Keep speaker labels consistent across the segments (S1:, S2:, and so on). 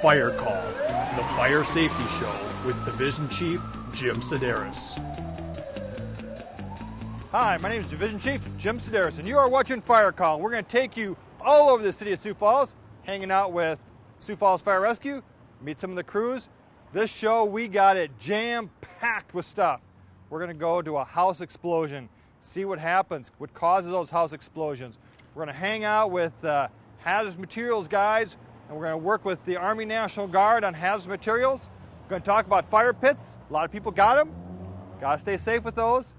S1: Fire Call, the fire safety show with Division Chief Jim Sideras.
S2: Hi, my name is Division Chief Jim Sideras, and you are watching Fire Call. We're going to take you all over the city of Sioux Falls, hanging out with Sioux Falls Fire Rescue, meet some of the crews. This show, we got it jam-packed with stuff. We're going to go to a house explosion, see what happens, what causes those house explosions. We're going to hang out with hazardous materials guys, and we're going to work with the Army National Guard on hazardous materials. We're going to talk about fire pits. A lot of people got them. Got to stay safe with those.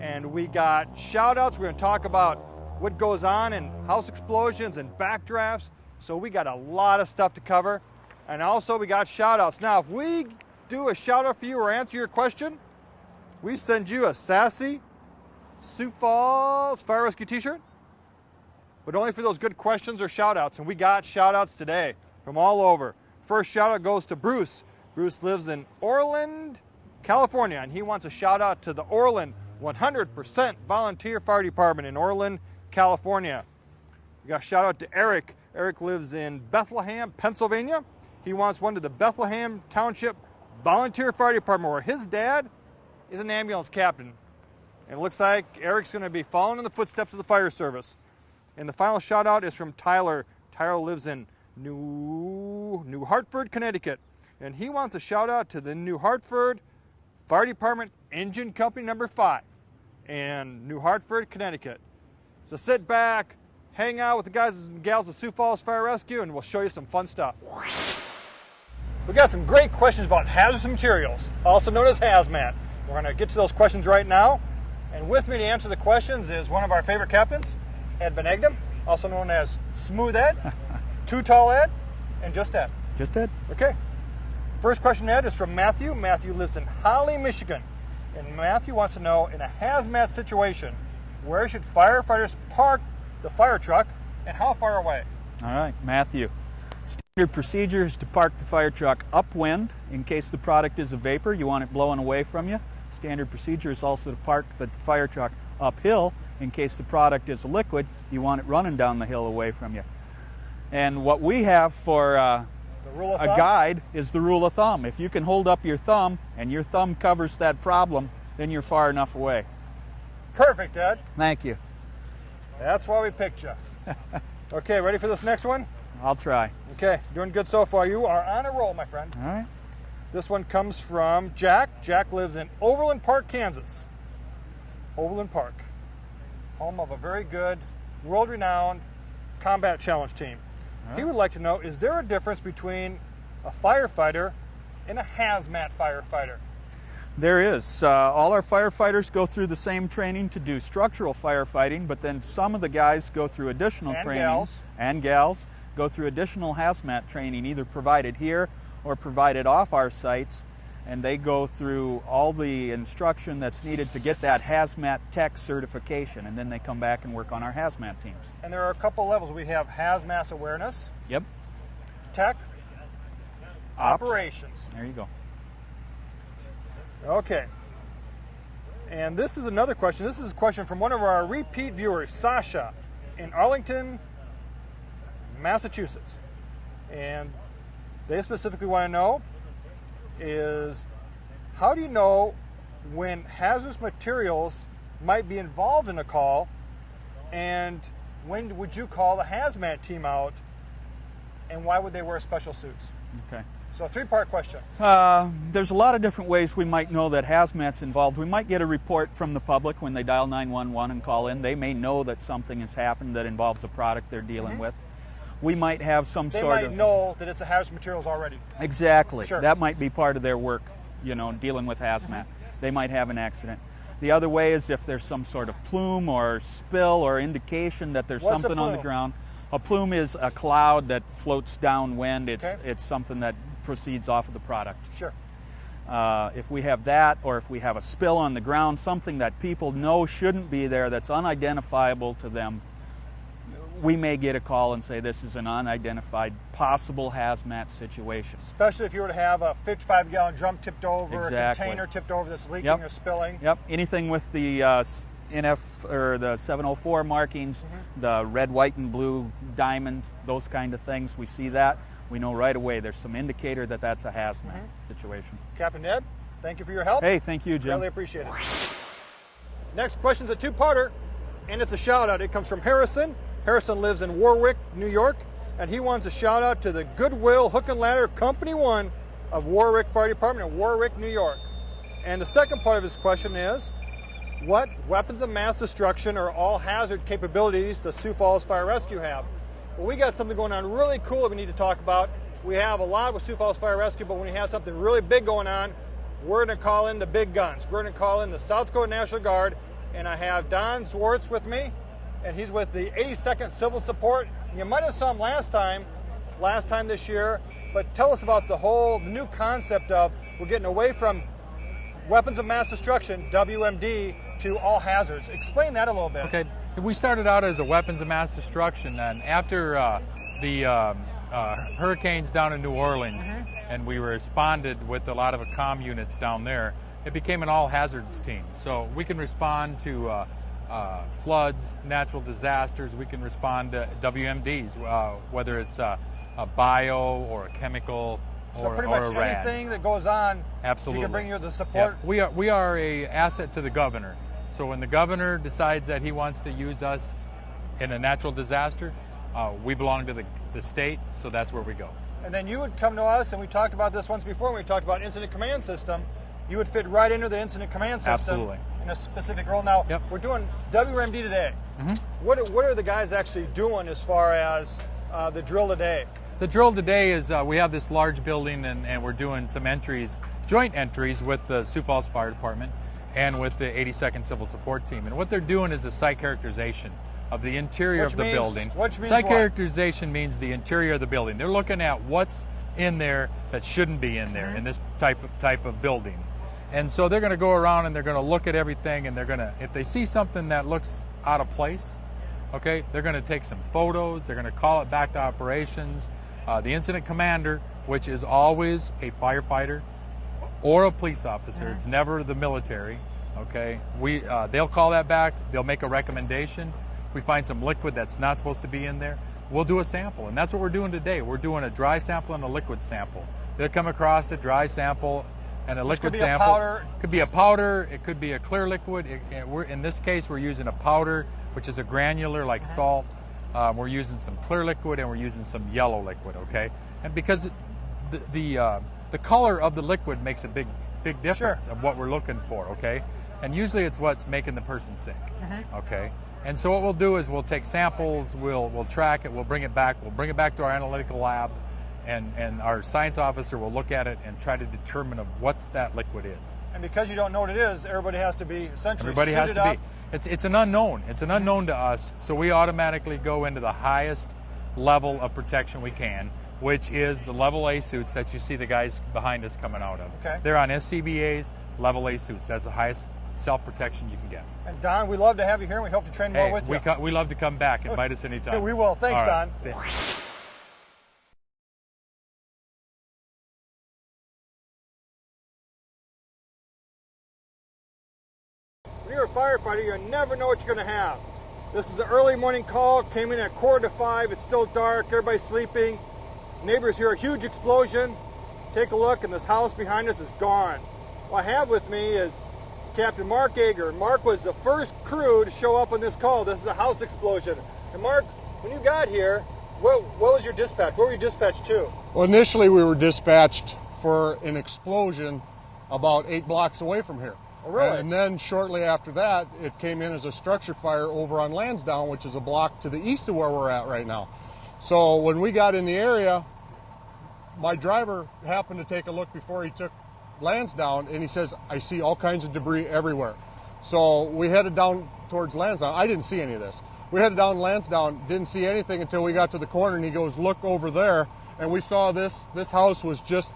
S2: And we got shout-outs. We're going to talk about what goes on in house explosions and backdrafts. So we got a lot of stuff to cover. And also we got shout-outs. Now, if we do a shout-out for you or answer your question, we send you a sassy Sioux Falls Fire Rescue t-shirt. But only for those good questions or shout-outs. And we got shout-outs today from all over. First shout-out goes to Bruce. Bruce lives in Orland, California, and he wants a shout-out to the Orland 100% volunteer fire department in Orland, California. We got a shout-out to Eric. Eric lives in Bethlehem, Pennsylvania. He wants one to the Bethlehem Township Volunteer Fire Department, where his dad is an ambulance captain. And it looks like Eric's going to be following in the footsteps of the fire service. And the final shout out is from Tyler. Tyler lives in New Hartford, Connecticut. And he wants a shout out to the New Hartford Fire Department Engine Company number 5 in New Hartford, Connecticut. So sit back, hang out with the guys and gals of Sioux Falls Fire Rescue, and we'll show you some fun stuff. We got some great questions about hazardous materials, also known as hazmat. We're going to get to those questions right now. And with me to answer the questions is one of our favorite captains, Ed Van Egdom, also known as Smooth Ed, Too Tall Ed, and Just Ed.
S3: Just Ed.
S2: Okay. First question, Ed, is from Matthew. Matthew lives in Holly, Michigan. And Matthew wants to know, in a hazmat situation, where should firefighters park the fire truck and how far away?
S3: All right, Matthew. Standard procedure is to park the fire truck upwind in case the product is a vapor. You want it blowing away from you. Standard procedure is also to park the fire truck uphill in case the product is a liquid. You want it running down the hill away from you. And what we have for a guide is the rule of thumb. If you can hold up your thumb and your thumb covers that problem, then you're far enough away.
S2: Perfect, Ed.
S3: Thank you.
S2: That's why we picked you. Okay, ready for this next one?
S3: I'll try.
S2: Okay, doing good so far. You are on a roll, my friend.
S3: All right.
S2: This one comes from Jack. Jack lives in Overland Park, Kansas. Overland Park, home of a very good, world-renowned combat challenge team. Right. He would like to know, is there a difference between a firefighter and a hazmat firefighter?
S3: There is. All our firefighters go through the same training to do structural firefighting, but then some of the guys go through additional training. And gals go through additional hazmat training, either provided here or provided off our sites, and they go through all the instruction that's needed to get that hazmat tech certification, and then they come back and work on our hazmat teams.
S2: And there are a couple levels. We have hazmat awareness.
S3: Yep.
S2: Tech.
S3: Ops.
S2: Operations.
S3: There you go.
S2: Okay. And this is another question. This is a question from one of our repeat viewers, Sasha, in Arlington, Massachusetts. And they specifically want to know is, how do you know when hazardous materials might be involved in a call, and when would you call the hazmat team out, and why would they wear special suits?
S3: Okay.
S2: So a 3-part question.
S3: There's a lot of different ways we might know that hazmat's involved. We might get a report from the public when they dial 911 and call in. They may know that something has happened that involves a product they're dealing with. We might have some
S2: they
S3: sort of...
S2: They might know that it's a hazardous materials already.
S3: Exactly.
S2: Sure.
S3: That might be part of their work, you know, dealing with hazmat. They might have an accident. The other way is if there's some sort of plume or spill or indication that there's something on the ground. A plume is a cloud that floats downwind. It's something that proceeds off of the product.
S2: Sure.
S3: If we have that, or if we have a spill on the ground, something that people know shouldn't be there, that's unidentifiable to them, we may get a call and say this is an unidentified possible hazmat situation.
S2: Especially if you were to have a 55-gallon drum tipped over, a container tipped over that's leaking or spilling.
S3: Yep. Anything with the NF or the 704 markings, the red, white, and blue diamond, those kind of things, we see that. we know right away there's some indicator that that's a hazmat situation.
S2: Captain Ned, thank you for your help.
S3: Hey, thank you, Jim.
S2: Really appreciate it. Next question's a two-parter, and it's a shout-out. It comes from Harrison. Harrison lives in Warwick, New York, and he wants a shout-out to the Goodwill Hook and Ladder Company 1 of Warwick Fire Department in Warwick, New York. And the second part of his question is, what weapons of mass destruction or all hazard capabilities does Sioux Falls Fire Rescue have? Well, we got something going on really cool that we need to talk about. We have a lot with Sioux Falls Fire Rescue, but when we have something really big going on, we're going to call in the big guns. We're going to call in the South Dakota National Guard, and I have Don Swartz with me, and he's with the 82nd Civil Support. You might have saw him last time this year, but tell us about the new concept of we're getting away from weapons of mass destruction, WMD, to all hazards. Explain that a little bit.
S4: Okay, we started out as a weapons of mass destruction, and after the hurricanes down in New Orleans, and we responded with a lot of comm units down there, it became an all hazards team. So we can respond to floods, natural disasters. We can respond to WMDs, whether it's a bio or a chemical
S2: so
S4: or
S2: pretty
S4: or
S2: much
S4: a rad.
S2: anything that goes on,
S4: Absolutely.
S2: we can bring you the support.
S4: Yeah. We are a asset to the governor. So when the governor decides that he wants to use us in a natural disaster, we belong to the state, so that's where we go.
S2: And then you would come to us, and we talked about this once before when we talked about incident command system. You would fit right into the incident command system.
S4: Absolutely.
S2: In a specific role. Now, we're doing WMD today. What are the guys actually doing as far as the drill today?
S4: The drill today is we have this large building, and we're doing some entries, joint entries with the Sioux Falls Fire Department and with the 82nd Civil Support Team. And what they're doing is a site characterization of the interior of the building.
S2: Which means
S4: site
S2: what?
S4: Characterization means the interior of the building. They're looking at what's in there that shouldn't be in there in this type of building. And so they're going to go around and they're going to look at everything, and they're going to, if they see something that looks out of place, okay, they're going to take some photos, they're going to call it back to operations. The incident commander, which is always a firefighter or a police officer, it's never the military, okay, they'll call that back, they'll make a recommendation. If we find some liquid that's not supposed to be in there, we'll do a sample, and that's what we're doing today. We're doing a dry sample and a liquid sample. They'll come across a dry sample and a liquid sample. Could be a powder, it could be a clear liquid. In this case, we're using a powder, which is a granular like salt. We're using some clear liquid, and we're using some yellow liquid, okay? And because the color of the liquid makes a big difference of what we're looking for, okay? And usually it's what's making the person sick, okay? And so what we'll do is we'll take samples, we'll track it, we'll bring it back to our analytical lab, and our science officer will look at it and try to determine of what that liquid is.
S2: And because you don't know what it is, everybody has to be essentially
S4: Everybody has
S2: suited
S4: to
S2: up.
S4: be. It's an unknown. It's an unknown to us, so we automatically go into the highest level of protection we can, which is the level A suits that you see the guys behind us coming out of.
S2: Okay.
S4: They're on SCBA's level A suits. That's the highest self-protection you can get.
S2: And Don, we love to have you here, and we hope to train more with you.
S4: We love to come back. Invite us anytime.
S2: Yeah, we will. Thanks,
S4: All right.
S2: Don. When you're a firefighter, you never know what you're going to have. This is an early morning call, came in at 4:45, it's still dark, everybody's sleeping. Neighbors hear a huge explosion. Take a look, and this house behind us is gone. What I have with me is Captain Mark Ager. Mark was the first crew to show up on this call. This is a house explosion. And Mark, when you got here, what was your dispatch? Where were you dispatched to?
S5: Well, initially we were dispatched for an explosion about 8 blocks away from here.
S2: Oh, really?
S5: And then shortly after that, it came in as a structure fire over on Lansdowne, which is a block to the east of where we're at right now. So when we got in the area, my driver happened to take a look before he took Lansdowne, and he says, I see all kinds of debris everywhere. So we headed down towards Lansdowne. I didn't see any of this. We headed down Lansdowne, didn't see anything until we got to the corner, and he goes, look over there. And we saw this house was just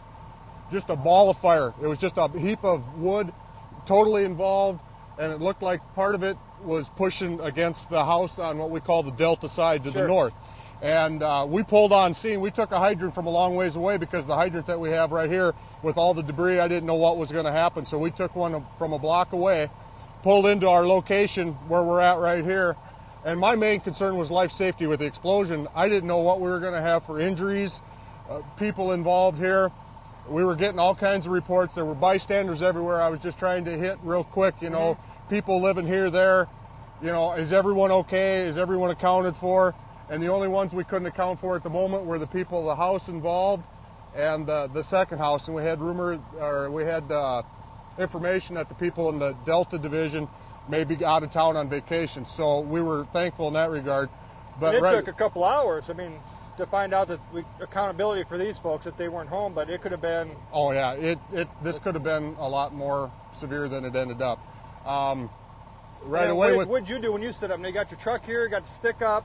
S5: a ball of fire. It was just a heap of wood, totally involved, and it looked like part of it was pushing against the house on what we call the delta side to the north. And we pulled on scene. We took a hydrant from a long ways away because the hydrant that we have right here with all the debris, I didn't know what was going to happen. So we took one from a block away, pulled into our location where we're at right here. And my main concern was life safety with the explosion. I didn't know what we were going to have for injuries. people involved here. We were getting all kinds of reports. There were bystanders everywhere. I was just trying to hit real quick, you know, people living here, there. You know, is everyone okay? Is everyone accounted for? And the only ones we couldn't account for at the moment were the people of the house involved and the second house. And we had information that the people in the Delta Division may be out of town on vacation. So we were thankful in that regard. But
S2: it took a couple hours. I mean, to find out that accountability for these folks that they weren't home, but it could have been.
S5: Oh yeah, this could have been a lot more severe than it ended up. Right away.
S2: What'd you do when you set up? Now you got your truck here, you got the stick up.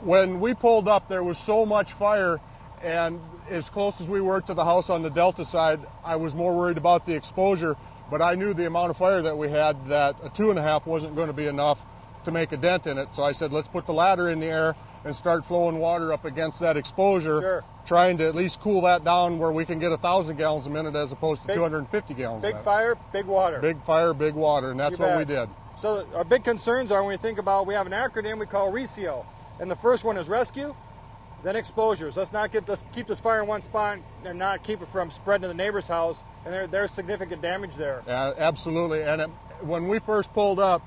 S5: When we pulled up, there was so much fire, and as close as we were to the house on the Delta side, I was more worried about the exposure. But I knew the amount of fire that we had, that a 2.5 wasn't going to be enough to make a dent in it. So I said, let's put the ladder in the air and start flowing water up against that exposure, trying to at least cool that down where we can get 1,000 gallons a minute as opposed to 250 gallons a minute.
S2: Big fire, big water.
S5: Big fire, big water, and that's what we did.
S2: So our big concerns are when we think about, we have an acronym we call RECIO, and the first one is rescue, then exposures. Let's keep this fire in one spot and not keep it from spreading to the neighbor's house, and there's significant damage there.
S5: Absolutely, and when we first pulled up,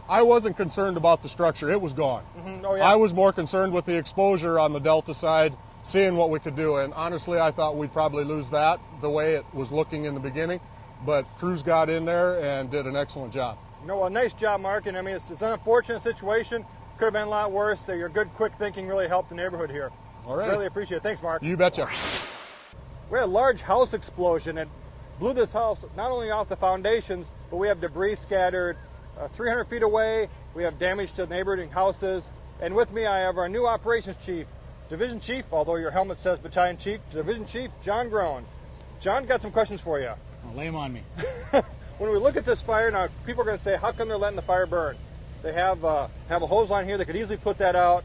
S5: I wasn't concerned about the structure. It was gone.
S2: Oh, yeah.
S5: I was more concerned with the exposure on the Delta side, seeing what we could do. And honestly, I thought we'd probably lose that the way it was looking in the beginning. But crews got in there and did an excellent job.
S2: Well, nice job, Mark. And I mean, it's an unfortunate situation. Could have been a lot worse. So your good, quick thinking really helped the neighborhood here.
S5: All right.
S2: Really appreciate it. Thanks, Mark.
S5: You betcha.
S2: We had a large house explosion that blew this house not only off the foundations, but we have debris scattered 300 feet away. We have damage to neighboring houses. And with me, I have our new operations chief, Division Chief, although your helmet says Battalion Chief, Division Chief John Groen. John, got some questions for you.
S6: Well, lay them on me.
S2: When we look at this fire, now people are going to say, how come they're letting the fire burn? They have a hose line here that could easily put that out.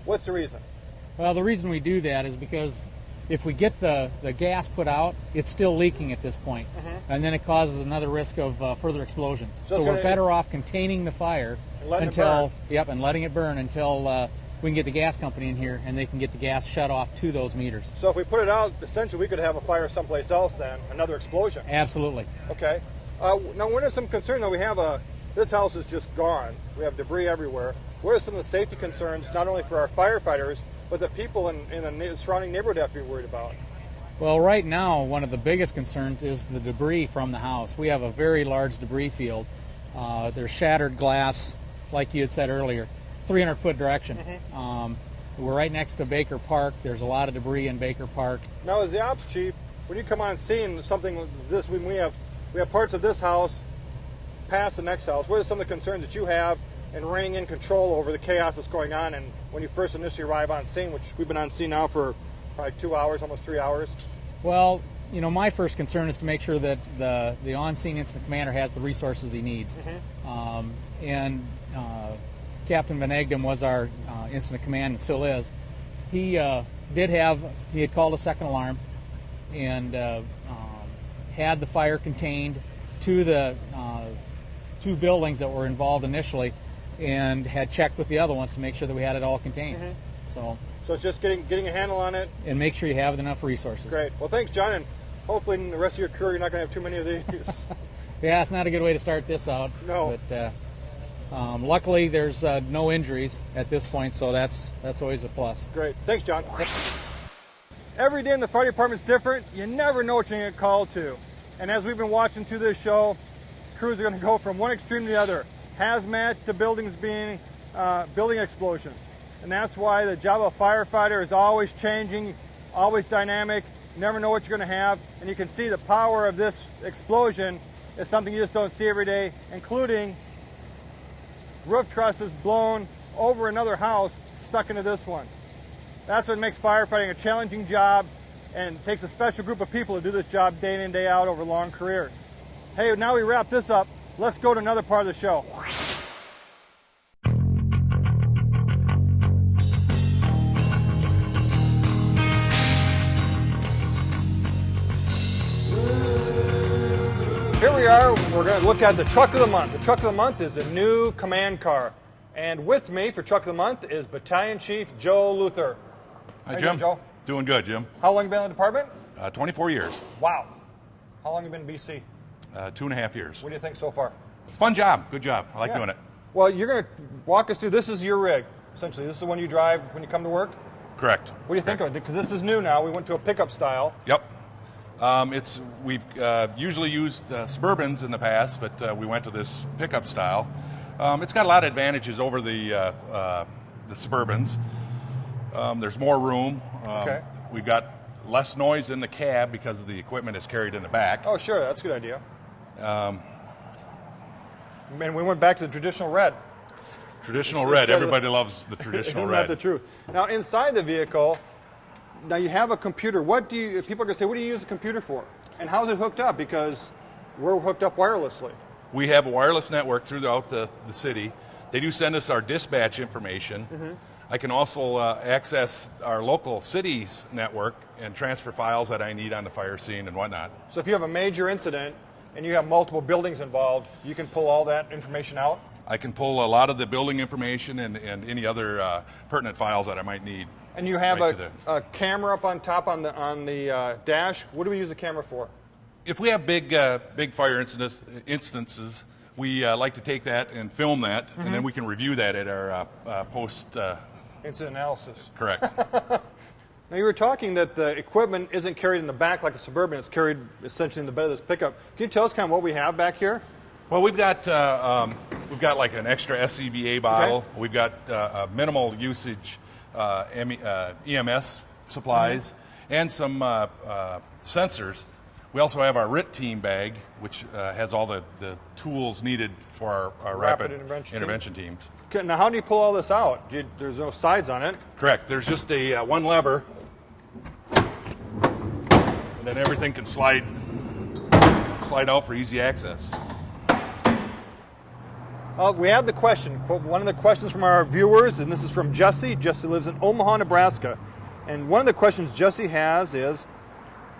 S2: What's the reason?
S6: Well, the reason we do that is because if we get the gas put out, it's still leaking at this point. And then it causes another risk of further explosions. So we're better off containing the fire until and letting it burn until we can get the gas company in here and they can get the gas shut off to those meters.
S2: So if we put it out, essentially we could have a fire someplace else then, another explosion.
S6: Absolutely.
S2: Okay. Now, what are some concerns? Now we have this house is just gone. We have debris everywhere. What are some of the safety concerns, not only for our firefighters, but the people in the surrounding neighborhood have to be worried about?
S6: Well, right now, one of the biggest concerns is the debris from the house. We have a very large debris field. There's shattered glass, like you had said earlier, 300-foot direction. We're right next to Baker Park. There's a lot of debris in Baker Park.
S2: Now, as the ops chief, when you come on scene, something like this, when we have parts of this house past the next house, what are some of the concerns that you have in reining in control over the chaos that's going on, and when you first initially arrive on scene, which we've been on scene now for probably 2 hours, almost 3 hours?
S6: Well, you know, my first concern is to make sure that the on-scene incident commander has the resources he needs. Captain Van Egdom was our incident command and still is. He had called a second alarm and had the fire contained to the 2 buildings that were involved initially, and had checked with the other ones to make sure that we had it all contained. So
S2: it's just getting a handle on it.
S6: And make sure you have enough resources.
S2: Great. Well, thanks, John, and hopefully in the rest of your career you're not going to have too many of these.
S6: Yeah, it's not a good way to start this out.
S2: No.
S6: But luckily there's no injuries at this point, so that's always a plus.
S2: Great. Thanks, John. Every day in the fire department's different. You never know what you're going to get called to. And as we've been watching through this show, crews are going to go from one extreme to the other. Hazmat to buildings being building explosions. And that's why the job of a firefighter is always changing, always dynamic. You never know what you're going to have. And you can see the power of this explosion is something you just don't see every day, including roof trusses blown over another house stuck into this one. That's what makes firefighting a challenging job, and it takes a special group of people to do this job day in and day out over long careers. Hey, now we wrap this up. Let's go to another part of the show. Here we are. We're going to look at the Truck of the Month. The Truck of the Month is a new command car. And with me for Truck of the Month is Battalion Chief Joe Luther.
S7: Hi,
S2: How you
S7: Jim.
S2: doing, Joe?
S7: Doing good, Jim.
S2: How long have you been in the department?
S7: 24 years.
S2: Wow. How long have you been in BC?
S7: 2.5 years.
S2: What do you think so far?
S7: It's a fun job. Good job. I like doing it.
S2: Well, you're going to walk us through. This is your rig, essentially. This is the one you drive when you come to work?
S7: Correct.
S2: What do you think of it? Because this is new now. We went to a pickup style.
S7: Yep. We've usually used Suburbans in the past, but we went to this pickup style. It's got a lot of advantages over the Suburbans. There's more room.
S2: Okay.
S7: We've got less noise in the cab because the equipment is carried in the back.
S2: Oh, sure. That's a good idea. And we went back to the traditional red.
S7: Traditional red. Everybody loves the traditional
S2: Isn't
S7: red.
S2: that the truth? Now, inside the vehicle, now you have a computer. People are going to say, what do you use a computer for? And how's it hooked up? Because we're hooked up wirelessly.
S7: We have a wireless network throughout the city. They do send us our dispatch information.
S2: Mm-hmm.
S7: I can also access our local city's network and transfer files that I need on the fire scene and whatnot.
S2: So if you have a major incident and you have multiple buildings involved, you can pull all that information out?
S7: I can pull a lot of the building information and any other pertinent files that I might need.
S2: And you have a camera up on top on the dash. What do we use the camera for?
S7: If we have big fire instances, we like to take that and film that, and then we can review that at our post
S2: incident analysis.
S7: Correct.
S2: Now you were talking that the equipment isn't carried in the back like a Suburban; it's carried essentially in the bed of this pickup. Can you tell us kind of what we have back here?
S7: Well, we've got like an extra SCBA bottle. Okay. We've got a minimal usage EMS supplies and some sensors. We also have our RIT team bag, which has all the tools needed for our rapid intervention teams.
S2: Okay, now, how do you pull all this out? There's no sides on it.
S7: Correct. There's just a one lever, and then everything can slide out for easy access.
S2: We have the question. One of the questions from our viewers, and this is from Jesse. Jesse lives in Omaha, Nebraska. And one of the questions Jesse has is,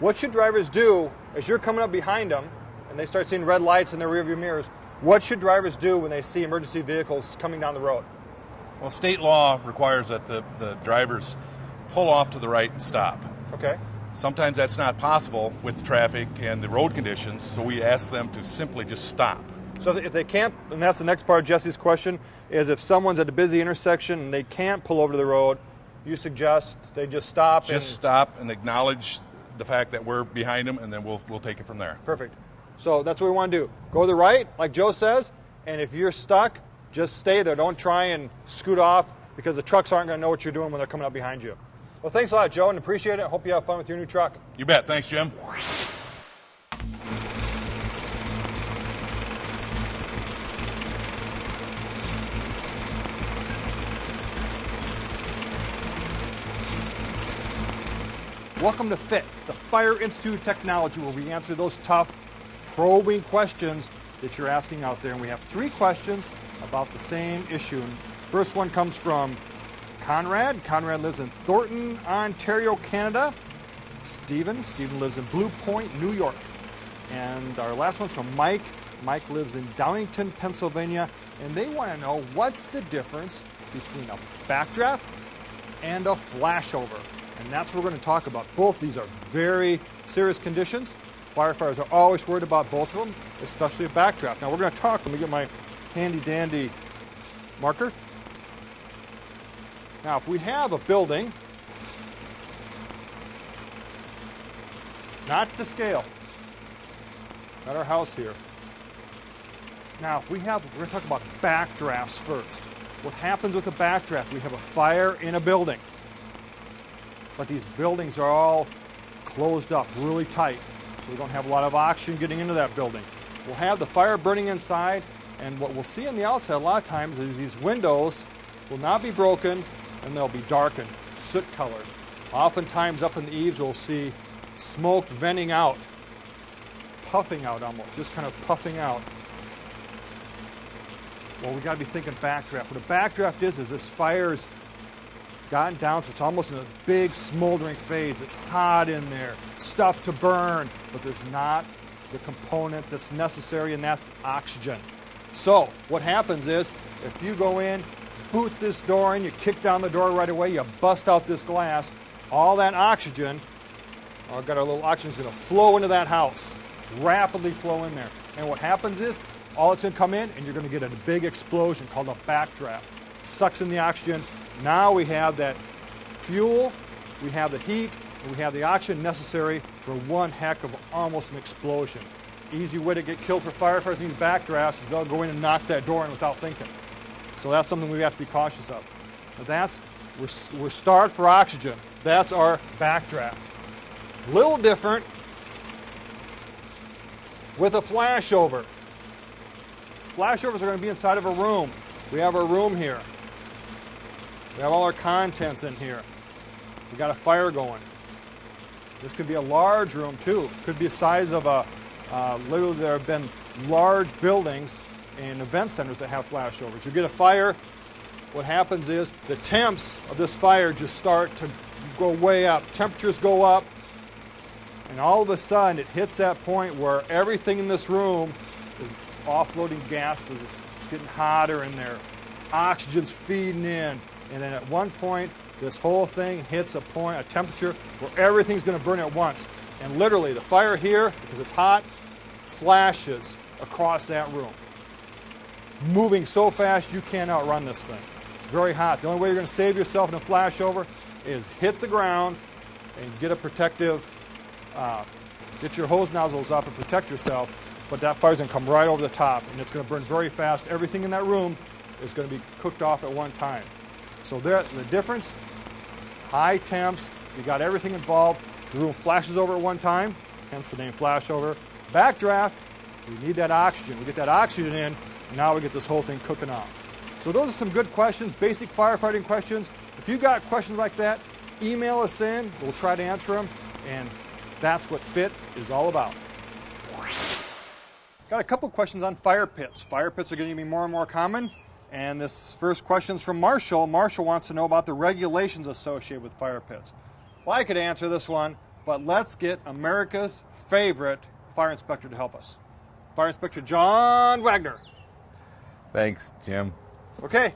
S2: what should drivers do as you're coming up behind them and they start seeing red lights in their rearview mirrors? What should drivers do when they see emergency vehicles coming down the road?
S7: Well, state law requires that the drivers pull off to the right and stop.
S2: Okay.
S7: Sometimes that's not possible with the traffic and the road conditions, so we ask them to simply just stop.
S2: So if they can't, and that's the next part of Jesse's question, is if someone's at a busy intersection and they can't pull over to the road, you suggest they just stop?
S7: Stop and acknowledge the fact that we're behind them, and then we'll take it from there.
S2: Perfect. So that's what we want to do. Go to the right, like Joe says, and if you're stuck, just stay there. Don't try and scoot off, because the trucks aren't going to know what you're doing when they're coming up behind you. Well, thanks a lot, Joe, and appreciate it. Hope you have fun with your new truck.
S7: You bet. Thanks, Jim.
S2: Welcome to FIT, the Fire Institute of Technology, where we answer those tough, probing questions that you're asking out there. And we have 3 questions about the same issue. And first one comes from Conrad. Conrad lives in Thornton, Ontario, Canada. Stephen lives in Blue Point, New York. And our last one's from Mike. Mike lives in Downingtown, Pennsylvania. And they want to know, what's the difference between a backdraft and a flashover? And that's what we're going to talk about. Both these are very serious conditions. Firefighters are always worried about both of them, especially a backdraft. Now we're going to talk. Let me get my handy dandy marker. Now if we have a building, not to scale, not our house here. Now if we have, we're going to talk about backdrafts first. What happens with a backdraft? We have a fire in a building. But these buildings are all closed up really tight, so we don't have a lot of oxygen getting into that building. We'll have the fire burning inside, and what we'll see on the outside a lot of times is these windows will not be broken, and they'll be darkened, soot-colored. Oftentimes up in the eaves we'll see smoke venting out, puffing out almost, just kind of puffing out. Well, we got to be thinking backdraft. What a backdraft is this fire's gotten down, so it's almost in a big smoldering phase. It's hot in there, stuff to burn, but there's not the component that's necessary, and that's oxygen. So what happens is, if you go in, boot this door in, you kick down the door right away, you bust out this glass, all that oxygen, I've got our little oxygen, is going to flow into that house, rapidly flow in there. And what happens is, all it's going to come in, and you're going to get a big explosion called a backdraft. Sucks in the oxygen. Now we have that fuel, we have the heat, and we have the oxygen necessary for one heck of almost an explosion. Easy way to get killed for firefighters in these backdrafts is they'll go in and knock that door in without thinking. So that's something we have to be cautious of. But we're starved for oxygen. That's our backdraft. Little different with a flashover. Flashovers are going to be inside of a room. We have our room here. We have all our contents in here. We got a fire going. This could be a large room too. Could be the size of literally there have been large buildings and event centers that have flashovers. You get a fire, what happens is the temps of this fire just start to go way up. Temperatures go up, and all of a sudden it hits that point where everything in this room is offloading gases. It's getting hotter in there. Oxygen's feeding in, and then at one point this whole thing hits a point, a temperature where everything's going to burn at once. And literally the fire here, because it's hot, flashes across that room, moving so fast you can't outrun this thing. It's very hot. The only way you're going to save yourself in a flashover is hit the ground and get a protective, get your hose nozzles up and protect yourself, but that fire's going to come right over the top and it's going to burn very fast. Everything in that room is going to be cooked off at one time. So the difference, high temps, you got everything involved, the room flashes over at one time, hence the name flashover. Backdraft, we need that oxygen. We get that oxygen in, and now we get this whole thing cooking off. So those are some good questions, basic firefighting questions. If you got questions like that, email us in. We'll try to answer them, and that's what FIT is all about. Got a couple questions on fire pits. Fire pits are going to be more and more common, and this first question is from Marshall. Marshall wants to know about the regulations associated with fire pits. Well, I could answer this one, but let's get America's favorite fire inspector to help us. Fire Inspector John Wagner.
S8: Thanks, Jim.
S2: Okay,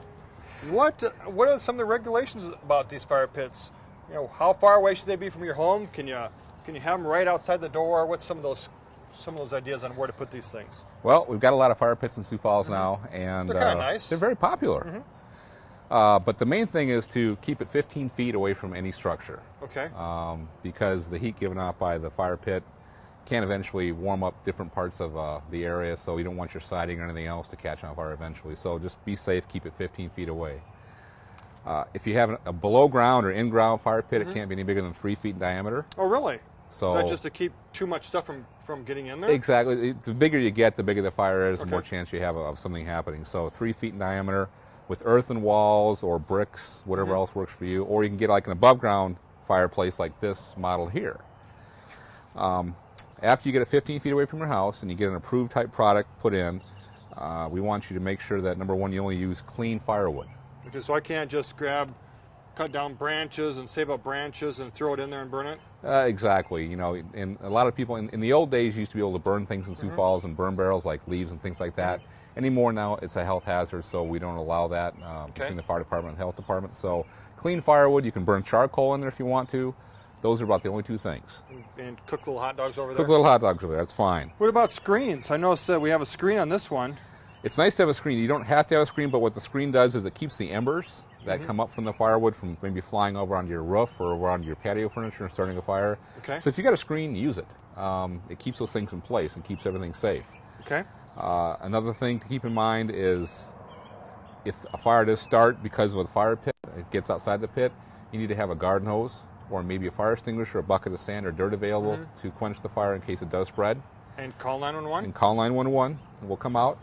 S2: what are some of the regulations about these fire pits? You know, how far away should they be from your home? Can you have them right outside the door? What's some of those ideas on where to put these things?
S8: Well, we've got a lot of fire pits in Sioux Falls now, and
S2: they're kind of nice.
S8: They're very popular. But the main thing is to keep it 15 feet away from any structure.
S2: Okay.
S8: Because the heat given off by the fire pit can eventually warm up different parts of the area, so you don't want your siding or anything else to catch on fire eventually. So just be safe, keep it 15 feet away. If you have a below ground or in-ground fire pit, it can't be any bigger than 3 feet in diameter.
S2: Oh, really?
S8: So
S2: is that just to keep too much stuff from getting in there?
S8: Exactly. The bigger you get, the bigger the fire is, the more chance you have of something happening. So 3 feet in diameter with earthen walls or bricks, whatever else works for you. Or you can get like an above-ground fireplace like this model here. After you get it 15 feet away from your house and you get an approved type product put in, we want you to make sure that, number one, you only use clean firewood.
S2: Okay, so I can't just cut down branches and save up branches and throw it in there and burn it?
S8: Exactly. You know, and a lot of people in the old days used to be able to burn things in Sioux Falls and burn barrels like leaves and things like that. Anymore now, it's a health hazard, so we don't allow that between the fire department and the health department. So clean firewood, you can burn charcoal in there if you want to. Those are about the only two things.
S2: And cook little hot dogs over there?
S8: Cook little hot dogs over there, that's fine.
S2: What about screens? I noticed that we have a screen on this one.
S8: It's nice to have a screen. You don't have to have a screen, but what the screen does is it keeps the embers that come up from the firewood from maybe flying over onto your roof or over onto your patio furniture and starting a fire.
S2: Okay.
S8: So if you got a screen, use it. It keeps those things in place and keeps everything safe.
S2: Okay.
S8: Another thing to keep in mind is if a fire does start because of the fire pit, it gets outside the pit, you need to have a garden hose or maybe a fire extinguisher, a bucket of sand or dirt available to quench the fire in case it does spread.
S2: And call 911?
S8: And call 911 and we'll come out.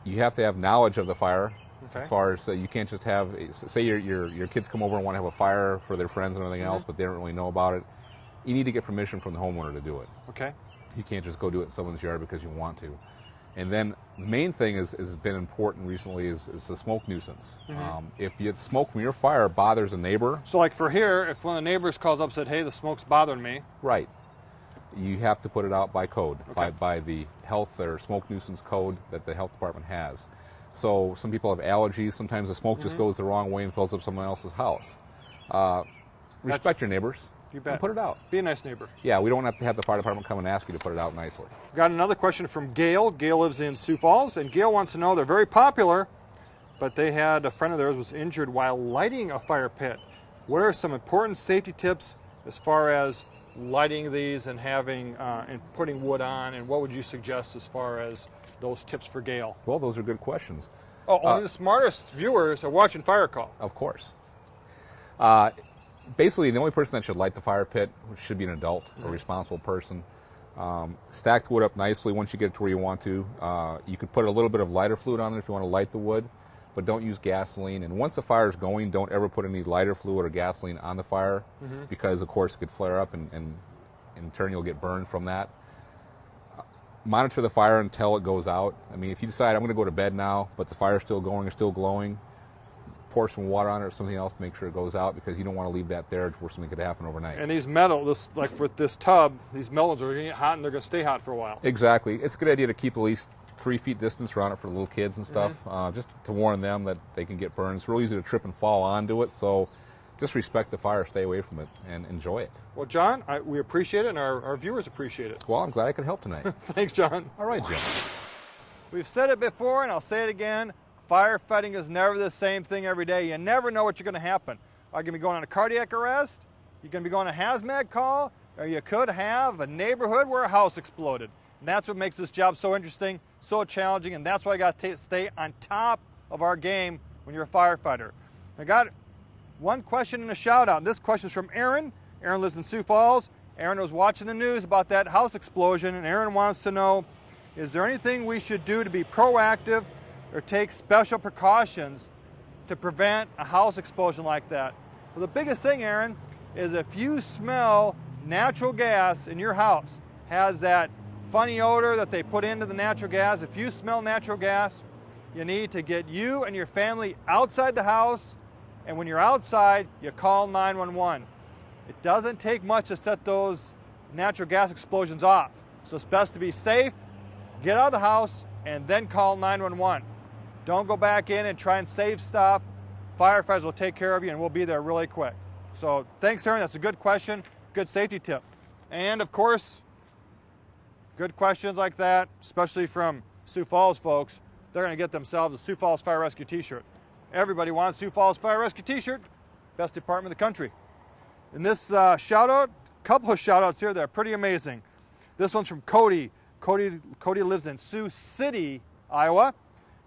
S8: You have to have knowledge of the fire.
S2: Okay.
S8: As far as you can't just have, say your kids come over and want to have a fire for their friends and everything else, but they don't really know about it. You need to get permission from the homeowner to do it.
S2: Okay.
S8: You can't just go do it in someone's yard because you want to. And then the main thing has been important recently is the smoke nuisance. If the smoke from your fire bothers a neighbor.
S2: So like for here, if one of the neighbors calls up and said, hey, the smoke's bothering me.
S8: Right. You have to put it out by code, by the health or smoke nuisance code that the health department has. So some people have allergies. Sometimes the smoke just goes the wrong way and fills up someone else's house. Respect your neighbors.
S2: You bet.
S8: And put it out.
S2: Be a nice neighbor.
S8: Yeah, we don't have to have the fire department come and ask you to put it out nicely.
S2: Got another question from Gail. Gail lives in Sioux Falls, and Gail wants to know, they're very popular, but they had a friend of theirs was injured while lighting a fire pit. What are some important safety tips as far as lighting these and having and putting wood on, and what would you suggest as far as those tips for Gail?
S8: Well, those are good questions.
S2: Oh, only the smartest viewers are watching Fire Call.
S8: Of course. Basically, the only person that should light the fire pit should be an adult, a responsible person. Stack the wood up nicely once you get it to where you want to. You could put a little bit of lighter fluid on it if you want to light the wood, but don't use gasoline. And once the fire is going, don't ever put any lighter fluid or gasoline on the fire because, of course, it could flare up and in turn you'll get burned from that. Monitor the fire until it goes out. I mean, if you decide I'm going to go to bed now, but the fire's still going or still glowing, pour some water on it or something else to make sure it goes out because you don't want to leave that there where something could happen overnight.
S2: And these like with this tub, these melons are going to get hot and they're going to stay hot for a while.
S8: Exactly. It's a good idea to keep at least 3 feet distance around it for little kids and stuff, just to warn them that they can get burned. It's real easy to trip and fall onto it, so just respect the fire, stay away from it, and enjoy it.
S2: Well, John, we appreciate it, and our viewers appreciate it.
S8: Well, I'm glad I could help tonight.
S2: Thanks, John.
S8: All right, Jim.
S2: We've said it before, and I'll say it again. Firefighting is never the same thing every day. You never know what's going to happen. Are you going to be going on a cardiac arrest? You're going to be going on a hazmat call? Or you could have a neighborhood where a house exploded. And that's what makes this job so interesting, so challenging, and that's why I got to stay on top of our game when you're a firefighter. I got one question and a shout out. And this question is from Aaron. Aaron lives in Sioux Falls. Aaron was watching the news about that house explosion, and Aaron wants to know, is there anything we should do to be proactive or take special precautions to prevent a house explosion like that? Well, the biggest thing, Aaron, is if you smell natural gas in your house, has that funny odor that they put into the natural gas, if you smell natural gas, you need to get you and your family outside the house, and when you're outside, you call 911. It doesn't take much to set those natural gas explosions off. So it's best to be safe, get out of the house, and then call 911. Don't go back in and try and save stuff. Firefighters will take care of you, and we'll be there really quick. So thanks, Aaron. That's a good question, good safety tip. And of course, good questions like that, especially from Sioux Falls folks, they're going to get themselves a Sioux Falls Fire Rescue t-shirt. Everybody wants Sioux Falls Fire Rescue t-shirt. Best department in the country. In this shout out, a couple of shout outs here that are pretty amazing. This one's from Cody. Cody lives in Sioux City, Iowa.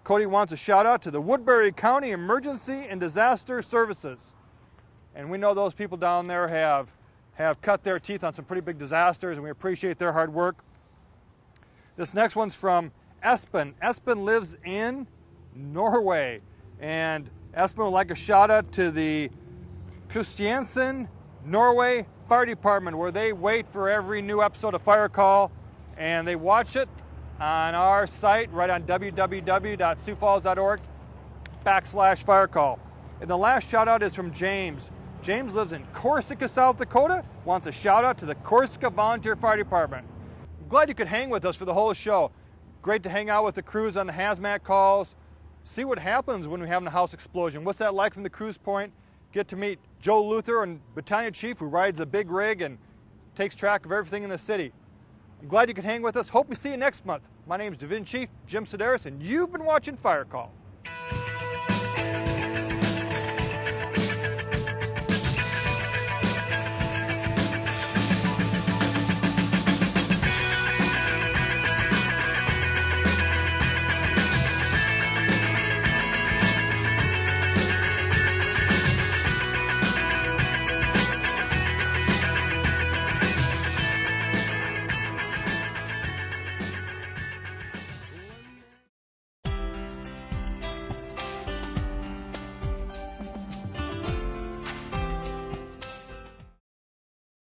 S2: Cody wants a shout out to the Woodbury County Emergency and Disaster Services. And we know those people down there have cut their teeth on some pretty big disasters, and we appreciate their hard work. This next one's from Espen. Espen lives in Norway, and Espen would like a shout out to the Kristiansand, Norway Fire Department, where they wait for every new episode of Fire Call, and they watch it on our site right on www.siouxfalls.org/firecall. And the last shout out is from James. James lives in Corsica, South Dakota, wants a shout out to the Corsica Volunteer Fire Department. I'm glad you could hang with us for the whole show. Great to hang out with the crews on the hazmat calls, see what happens when we have a house explosion. What's that like from the cruise point? Get to meet Joe Luther, and battalion chief who rides a big rig and takes track of everything in the city. I'm glad you could hang with us. Hope we see you next month. My name is Division Chief Jim Sideras, and you've been watching Fire Call.